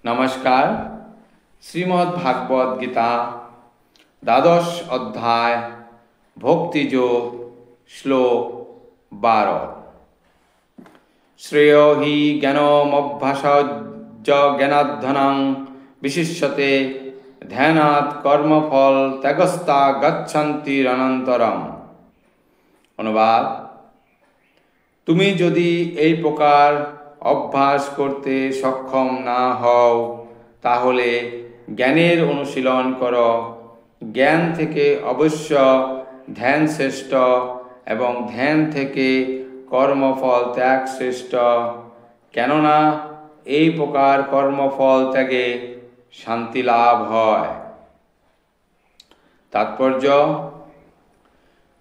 নমস্কার। শ্রীমদ্ ভাগবত গীতা দ্বাদশ অধ্যায় ভক্তিযোগ শ্লোক 12। শ্রেয় হি জ্ঞানমভ্যাসজ্য জ্ঞানাধ্যয়নং বিশিষ্যতে ধ্যানাৎ কর্মফল ত্যাগস্তা গচ্ছন্তিরনন্তরম। অনুবাদ: তুমি যদি এই প্রকার অভ্যাস করতে সক্ষম না হও তাহলে জ্ঞানের অনুশীলন করো। জ্ঞান থেকে অবশ্য ধ্যান শ্রেষ্ঠ এবং ধ্যান থেকে কর্মফল ত্যাগ শ্রেষ্ঠ, কেননা এই প্রকার কর্মফল ত্যাগে শান্তি লাভ হয়। তাৎপর্য: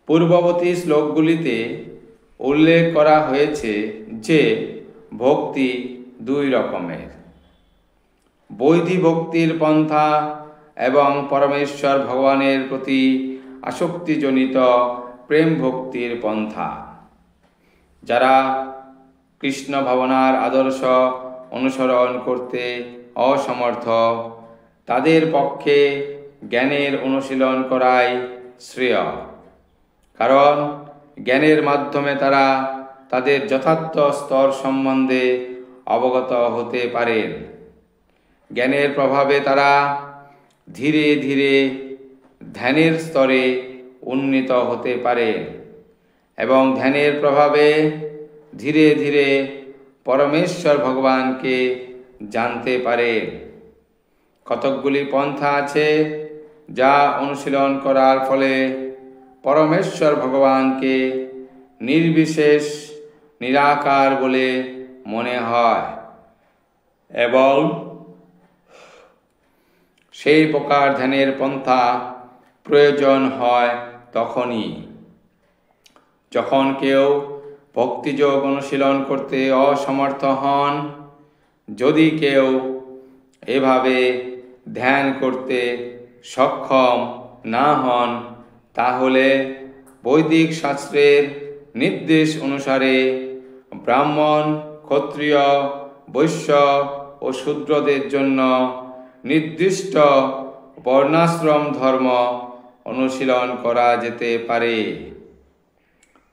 পূর্ববর্তী শ্লোকগুলিতে উল্লেখ করা হয়েছে যে ভক্তি দুই রকমের, বৈধি ভক্তির পন্থা এবং পরমেশ্বর ভগবানের প্রতি আসক্তিজনিত প্রেম ভক্তির পন্থা। যারা কৃষ্ণ ভাবনার আদর্শ অনুসরণ করতে অসমর্থ তাদের পক্ষে জ্ঞানের অনুশীলন করাই শ্রেয়, কারণ জ্ঞানের মাধ্যমে তারা তাদের যথার্থ স্তর সম্বন্ধে অবগত হতে পারেন। জ্ঞানের প্রভাবে তারা ধীরে ধীরে ধ্যানের স্তরে উন্নীত হতে পারে এবং ধ্যানের প্রভাবে ধীরে ধীরে পরমেশ্বর ভগবানকে জানতে পারে। কতকগুলি পন্থা আছে যা অনুশীলন করার ফলে পরমেশ্বর ভগবানকে নির্বিশেষ নিরাকার বলে মনে হয় এবং সেই প্রকার ধ্যানের পন্থা প্রয়োজন হয় তখনই যখন কেউ ভক্তিযোগ অনুশীলন করতে অসমর্থ হন। যদি কেউ এভাবে ধ্যান করতে সক্ষম না হন তাহলে বৈদিক শাস্ত্রের নির্দেশ অনুসারে ব্রাহ্মণ, ক্ষত্রিয়, বৈশ্য ও শূদ্রদের জন্য নির্দিষ্ট বর্ণাশ্রম ধর্ম অনুশীলন করা যেতে পারে।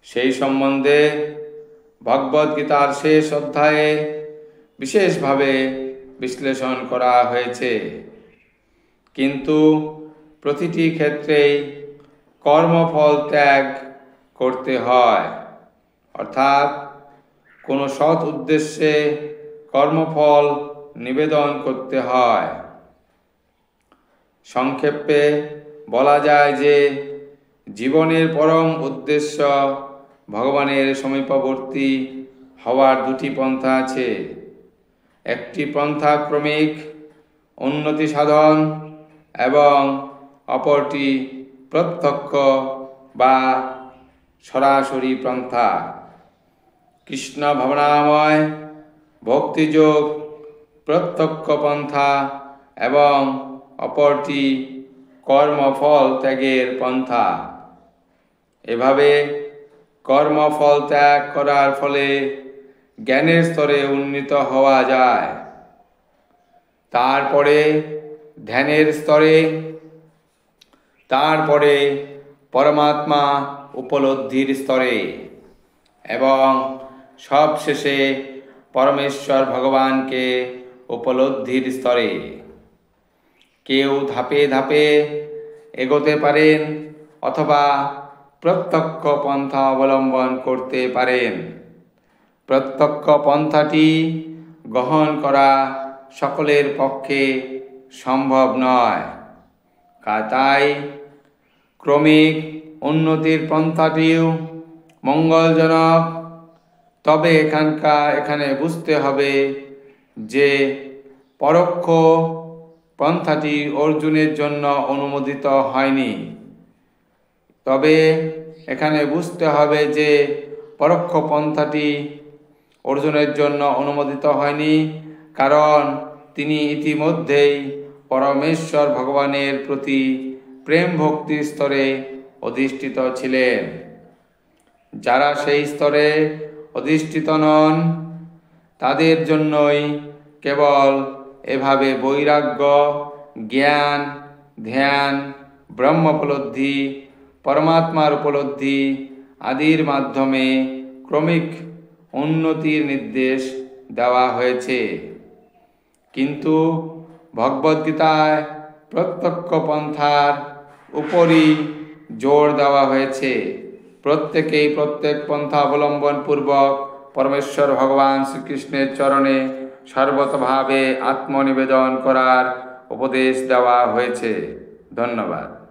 সেই সম্বন্ধে ভগবদ্গীতার শেষ অধ্যায়ে বিশেষভাবে বিশ্লেষণ করা হয়েছে, কিন্তু প্রতিটি ক্ষেত্রেই কর্মফল ত্যাগ করতে হয়, অর্থাৎ কোনো সৎ উদ্দেশ্যে কর্মফল নিবেদন করতে হয়। সংক্ষেপে বলা যায় যে জীবনের পরম উদ্দেশ্য ভগবানের সমীপবর্তী হওয়ার দুটি পন্থা আছে। একটি পন্থা ক্রমিক উন্নতি সাধন এবং অপরটি প্রত্যক্ষ বা সরাসরি পন্থা। কৃষ্ণ ভাবনাময় ভক্তিযোগ প্রত্যক্ষ পন্থা এবং অপরটি কর্মফল ত্যাগের পন্থা। এভাবে কর্মফল ত্যাগ করার ফলে জ্ঞানের স্তরে উন্নীত হওয়া যায়, তারপরে ধ্যানের স্তরে, তারপরে পরমাত্মা উপলব্ধির স্তরে এবং সবশেষে পরমেশ্বর ভগবানকে উপলব্ধির স্তরে। কেউ ধাপে ধাপে এগোতে পারেন অথবা প্রত্যক্ষ পন্থা অবলম্বন করতে পারেন। প্রত্যক্ষ পন্থাটি গ্রহণ করা সকলের পক্ষে সম্ভব নয়, তাই ক্রমিক উন্নতির পন্থাটিও মঙ্গলজনক। তবে এখানে বুঝতে হবে যে পরোক্ষ পন্থাটি অর্জুনের জন্য অনুমোদিত হয়নি। পরোক্ষ পন্থাটি অর্জুনের জন্য অনুমোদিত হয়নি কারণ তিনি ইতিমধ্যেই পরমেশ্বর ভগবানের প্রতি প্রেম ভক্তির স্তরে অধিষ্ঠিত ছিলেন। যারা সেই স্তরে অধিষ্ঠিত নন তাদের জন্যই কেবল এভাবে বৈরাগ্য, জ্ঞান, ধ্যান, ব্রহ্মোপলব্ধি, পরমাত্মার উপলব্ধি আদির মাধ্যমে ক্রমিক উন্নতির নির্দেশ দেওয়া হয়েছে। কিন্তু ভগবদ্গীতায় প্রত্যক্ষ পন্থার উপরই জোর দেওয়া হয়েছে। প্রত্যেকেই প্রত্যেক পন্থা অবলম্বন পূর্বক পরমেশ্বর ভগবান শ্রীকৃষ্ণের চরণে সর্বতভাবে আত্মনিবেদন করার উপদেশ দেওয়া হয়েছে। ধন্যবাদ।